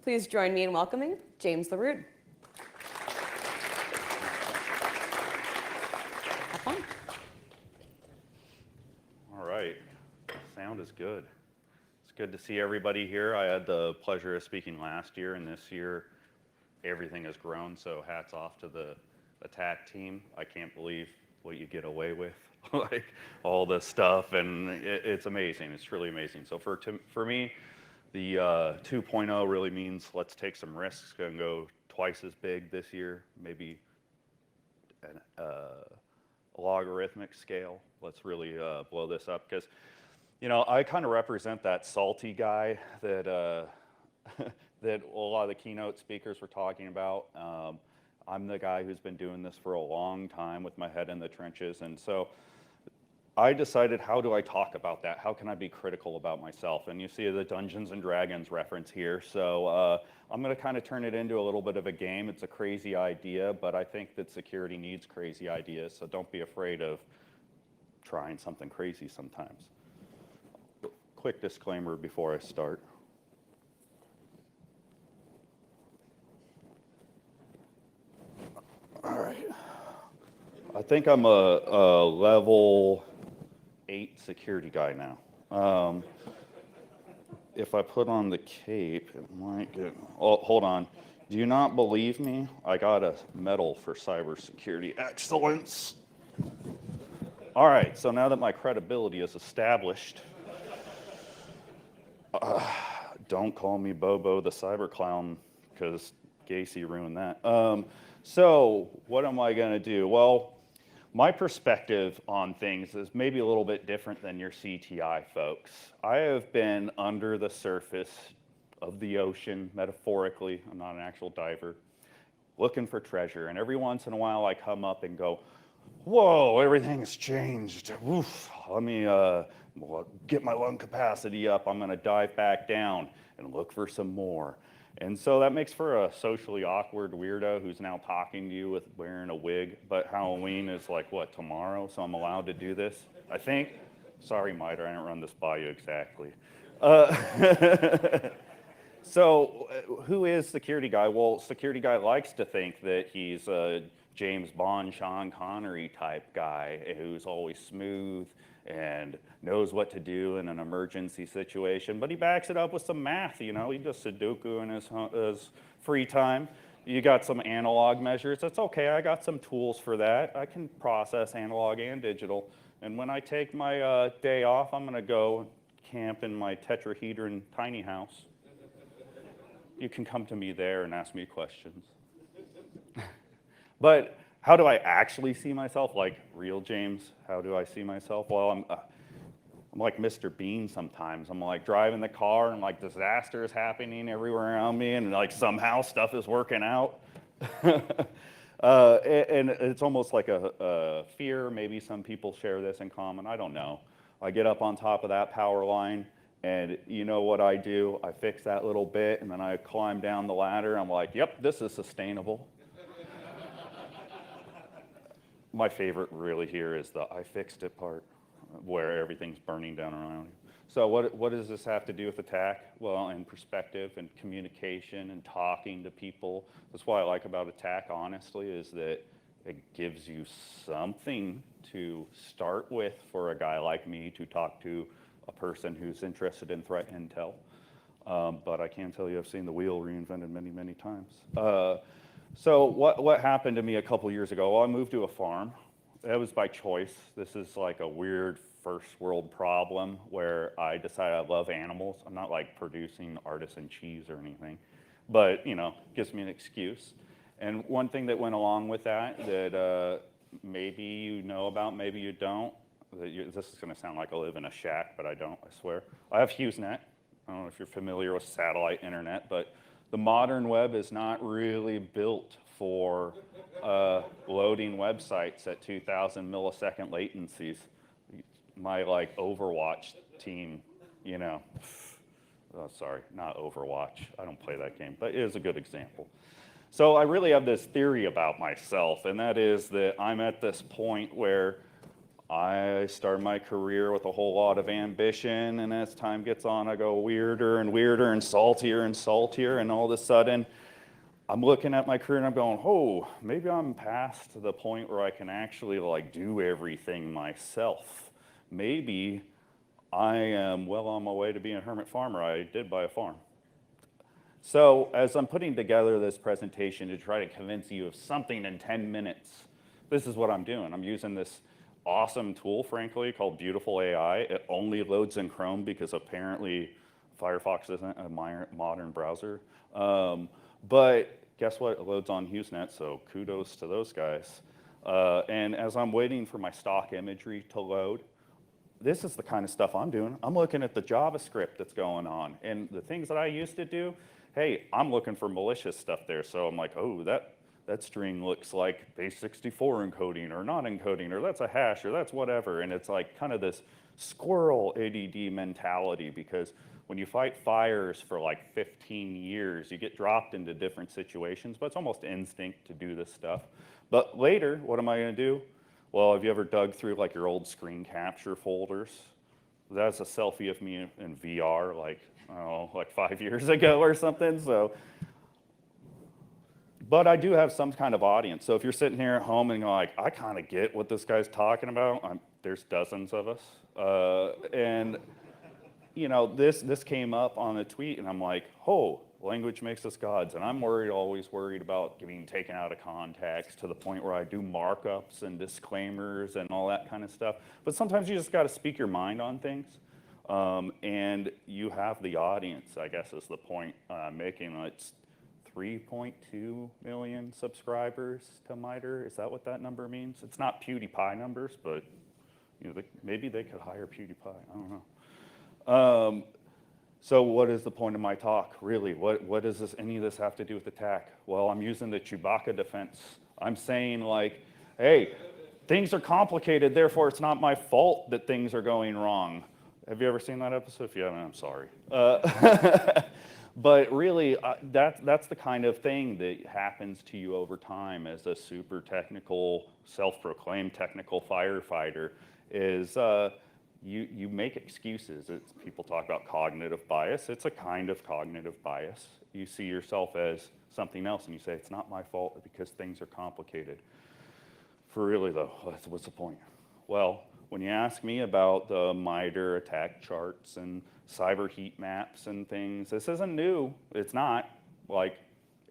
Please join me in welcoming James LaRue. Have fun. All right, sound is good. It's good to see everybody here. I had the pleasure of speaking last year, and this year everything has grown, so hats off to the ATT team. I can't believe what you get away with, like all this stuff, and it's amazing. It's really amazing. So for me, the 2.0 really means let's take some risks and go twice as big this year, maybe a logarithmic scale. Let's really blow this up, because I kind of represent that salty guy that that a lot of the keynote speakers were talking about. I'm the guy who's been doing this for a long time with my head in the trenches, and so I decided, how do I talk about that? How can I be critical about myself? And you see the Dungeons and Dragons reference here. So I'm going to kind of turn it into a little bit of a game. It's a crazy idea, but I think that security needs crazy ideas. So don't be afraid of trying something crazy sometimes. Quick disclaimer before I start. All right. I think I'm a level 8 security guy now. If I put on the cape, it might get... Oh, hold on. Do you not believe me? I got a medal for cybersecurity excellence. All right, so now that my credibility is established, don't call me Bobo the cyber clown, because Gacy ruined that. So what am I going to do? Well, my perspective on things is maybe a little bit different than your CTI folks. I have been under the surface of the ocean, metaphorically, I'm not an actual diver, looking for treasure. And every once in a while I come up and go, whoa, everything's changed. Oof, let me get my lung capacity up. I'm going to dive back down and look for some more. And so that makes for a socially awkward weirdo who's now talking to you with wearing a wig, but Halloween is like, what, tomorrow? So I'm allowed to do this, I think. Sorry, Miter, I didn't run this by you exactly. So who is security guy? Well, security guy likes to think that he's a James Bond, Sean Connery type guy who's always smooth and knows what to do in an emergency situation, but he backs it up with some math. He does Sudoku in his free time. You got some analog measures. That's okay, I got some tools for that. I can process analog and digital. And when I take my day off, I'm gonna go camp in my tetrahedron tiny house. You can come to me there and ask me questions. But how do I actually see myself? Like real James, how do I see myself? Well, I'm like Mr. Bean sometimes. I'm like driving the car and like disaster is happening everywhere around me, and like somehow stuff is working out. And it's almost like a fear. Maybe some people share this in common. I don't know. I get up on top of that power line, and you know what I do? I fix that little bit, and then I climb down the ladder. I'm like, yep, this is sustainable. My favorite really here is the I fixed it part, where everything's burning down around you. So what does this have to do with ATT&CK? Well, in perspective and communication and talking to people. That's what I like about ATT&CK, honestly, is that it gives you something to start with for a guy like me to talk to a person who's interested in threat intel. But I can tell you I've seen the wheel reinvented many, many times. So what happened to me a couple years ago? Well, I moved to a farm. That was by choice. This is like a weird first world problem where I decided I love animals. I'm not like producing artisan cheese or anything, but gives me an excuse. And one thing that went along with that maybe you know about, maybe you don't. This is going to sound like I live in a shack, but I don't, I swear. I have HughesNet. I don't know if you're familiar with satellite internet, but the modern web is not really built for loading websites at 2,000 millisecond latencies. My Overwatch team, oh, sorry, not Overwatch. I don't play that game, but it is a good example. So I really have this theory about myself, and that is that I'm at this point where I started my career with a whole lot of ambition, and as time gets on, I go weirder and weirder and saltier, and all of a sudden, I'm looking at my career and I'm going, oh, maybe I'm past the point where I can actually like do everything myself. Maybe I am well on my way to being a hermit farmer. I did buy a farm. So as I'm putting together this presentation to try to convince you of something in 10 minutes, this is what I'm doing. I'm using this awesome tool, frankly, called Beautiful AI. It only loads in Chrome because apparently Firefox isn't a modern browser. But guess what? It loads on HughesNet, so kudos to those guys. And as I'm waiting for my stock imagery to load, this is the kind of stuff I'm doing. I'm looking at the JavaScript that's going on. And the things that I used to do, hey, I'm looking for malicious stuff there. So I'm like, oh, that string looks like base64 encoding or not encoding, or that's a hash, or that's whatever. And it's like kind of this squirrel ADD mentality, because when you fight fires for like 15 years, you get dropped into different situations, but it's almost instinct to do this stuff. But later, what am I gonna do? Well, have you ever dug through like your old screen capture folders? That's a selfie of me in VR like, I don't know, like 5 years ago or something. So, but I do have some kind of audience. So if you're sitting here at home and you're like, I kind of get what this guy's talking about, there's dozens of us. And you know, this came up on a tweet and I'm like, oh, language makes us gods. And I'm always worried about getting taken out of context to the point where I do markups and disclaimers and all that kind of stuff. But sometimes you just got to speak your mind on things. And you have the audience, I guess is the point I'm making. It's 3.2 million subscribers to MITRE. Is that what that number means? It's not PewDiePie numbers, but you know, maybe they could hire PewDiePie. I don't know. So what is the point of my talk, really? What does any of this have to do with ATT&CK? Well, I'm using the Chewbacca defense. I'm saying like, hey, things are complicated, therefore it's not my fault that things are going wrong. Have you ever seen that episode? If you haven't, I'm sorry. But really, that's the kind of thing that happens to you over time as a super technical, self-proclaimed technical firefighter, is you make excuses. People talk about cognitive bias. It's a kind of cognitive bias. You see yourself as something else and you say, it's not my fault because things are complicated. For really though, what's the point? Well, when you ask me about the MITRE attack charts and cyber heat maps and things, this isn't new. It's not. Like,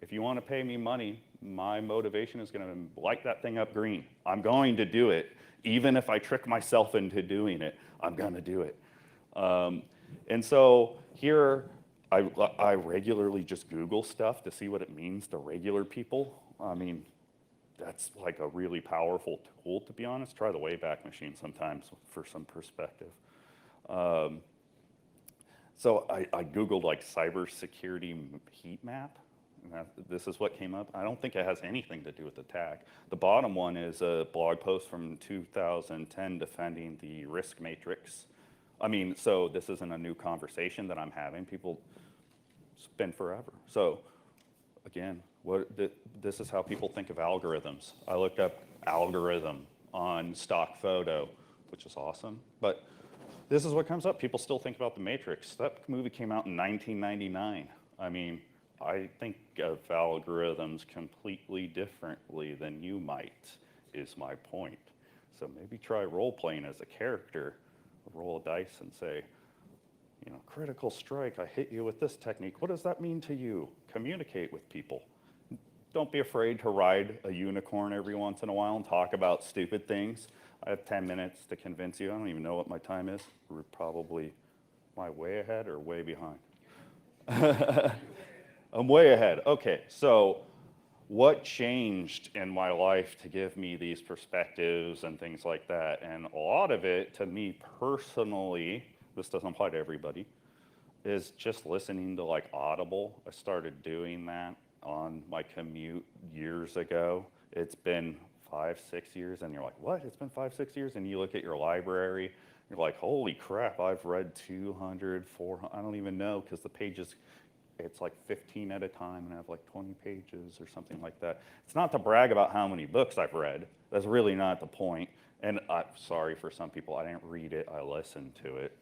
if you want to pay me money, my motivation is going to light that thing up green. I'm going to do it. Even if I trick myself into doing it, I'm going to do it. And so here, I regularly just Google stuff to see what it means to regular people. I mean, that's like a really powerful tool, to be honest. Try the Wayback Machine sometimes for some perspective. So I Googled like cybersecurity heat map. And this is what came up. I don't think it has anything to do with ATT&CK. The bottom one is a blog post from 2010 defending the risk matrix. I mean, so this isn't a new conversation that I'm having. People spend forever. So again, this is how people think of algorithms. I looked up algorithm on stock photo, which is awesome. But this is what comes up. People still think about the Matrix. That movie came out in 1999. I mean, I think of algorithms completely differently than you might, is my point. So maybe try role-playing as a character, roll a dice and say, you know, critical strike, I hit you with this technique. What does that mean to you? Communicate with people. Don't be afraid to ride a unicorn every once in a while and talk about stupid things. I have 10 minutes to convince you. I don't even know what my time is. We're probably, am I way ahead or way behind? I'm way ahead. Okay, so what changed in my life to give me these perspectives and things like that? And a lot of it, to me personally, this doesn't apply to everybody, is just listening to like Audible. I started doing that on my commute years ago. It's been 5, 6 years, and you're like, what? It's been 5, 6 years? And you look at your library, you're like, holy crap, I've read 200, 400, I don't even know, because the pages, it's like 15 at a time, and I have like 20 pages or something like that. It's not to brag about how many books I've read. That's really not the point. And sorry for some people, I didn't read it, I listened to it.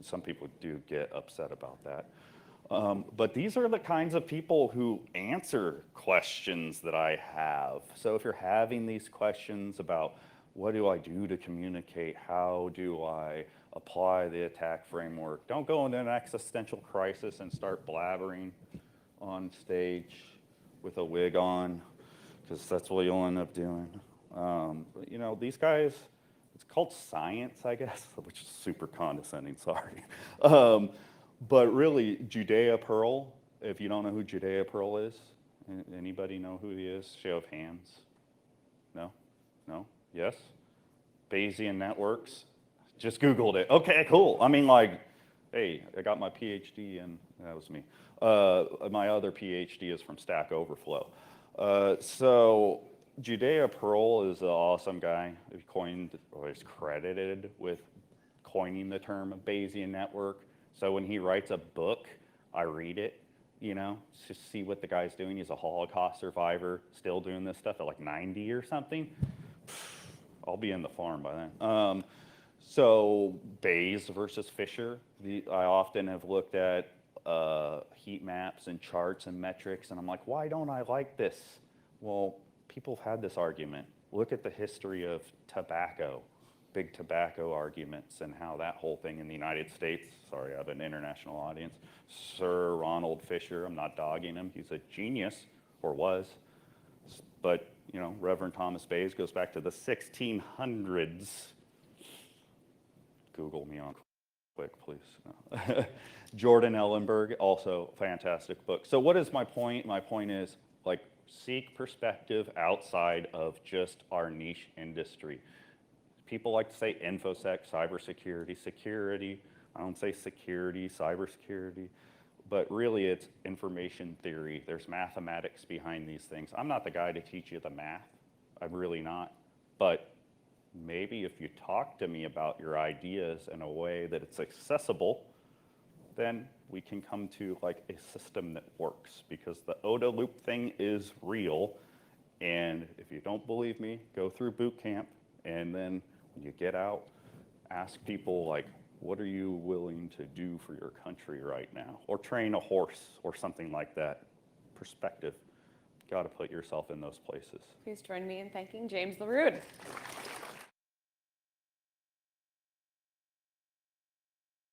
Some people do get upset about that. But these are the kinds of people who answer questions that I have. So if you're having these questions about what do I do to communicate, how do I apply the ATT&CK framework, don't go into an existential crisis and start blabbering on stage with a wig on, because that's what you'll end up doing. But, you know, these guys, it's called science, I guess, which is super condescending, sorry. But really, Judea Pearl, if you don't know who Judea Pearl is, anybody know who he is? Show of hands. No? No? Yes? Bayesian networks? Just Googled it. Okay, cool. I mean, like, hey, I got my PhD in, that was me. My other PhD is from Stack Overflow. So Judea Pearl is an awesome guy. He coined, or is credited with coining the term Bayesian network. So when he writes a book, I read it, you know, to see what the guy's doing. He's a Holocaust survivor, still doing this stuff at like 90 or something. I'll be in the farm by then. So Bayes versus Fisher. I often have looked at heat maps and charts and metrics, and I'm like, why don't I like this? Well, people have had this argument. Look at the history of tobacco, big tobacco arguments, and how that whole thing in the United States, sorry, I have an international audience, Sir Ronald Fisher, I'm not dogging him, he's a genius, or was, but, you know, Reverend Thomas Bayes goes back to the 1600s. Google me on quick, please. No. Jordan Ellenberg, also fantastic book. So what is my point? My point is, like, seek perspective outside of just our niche industry. People like to say InfoSec, cybersecurity, security. I don't say security, cybersecurity, but really it's information theory. There's mathematics behind these things. I'm not the guy to teach you the math. I'm really not. But maybe if you talk to me about your ideas in a way that it's accessible, then we can come to like a system that works, because the OODA loop thing is real. And if you don't believe me, go through boot camp, and then when you get out, ask people like, what are you willing to do for your country right now? Or train a horse or something like that. Perspective. Got to put yourself in those places. Please join me in thanking James LaRude.